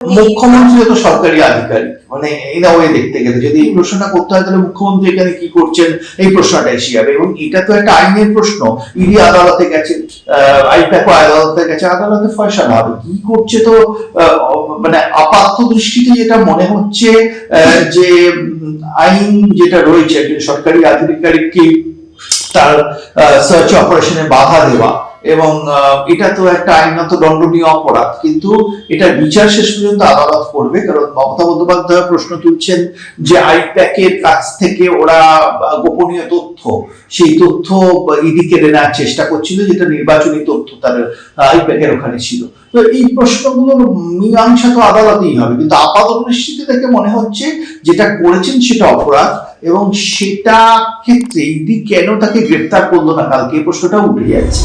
মুখ্যমন্ত্রী তো সরকারি আধিকারিক, মানে ইন আ ওয়ে দেখতে গেলে যদি এই প্রশ্নটা করতে হয় তাহলে মুখ্যমন্ত্রী এখানে কি করছেন এই প্রশ্নটা এসে যাবে। এবং এটা তো একটা আইনের প্রশ্ন, ইডি আদালতে গেছে, আইপ্যাকও আদালতে গেছে, আদালতে ফয়সালা হবে কি করছে। তো মানে আপাত দৃষ্টিতে যেটা মনে হচ্ছে যে আইন যেটা রয়েছে সরকারি আধিকারিককে তার সার্চ অপারেশনে বাধা দেওয়া, এবং এটা তো একটা আইনত দণ্ডনীয় অপরাধ, কিন্তু এটা বিচার শেষ পর্যন্ত আদালত করবে। কারণ মমতা বন্দ্যোপাধ্যায় প্রশ্ন তুলছেন যে আইপ্যাকের কাছ থেকে ওরা গোপনীয় তথ্য, সেই তথ্য ইডি কেড়ে নেওয়ার চেষ্টা করছিল, যেটা নির্বাচনী তথ্য তার আইপ্যাকের ওখানে ছিল। তো এই প্রশ্নগুলোর মীমাংসা তো আদালতেই হবে, কিন্তু আপাত দৃষ্টিতে দেখে মনে হচ্ছে যেটা করেছেন সেটা অপরাধ, এবং সেটা ক্ষেত্রে ইডি কেন তাকে গ্রেফতার করলো না কালকে, এই প্রশ্নটা উঠে যাচ্ছে।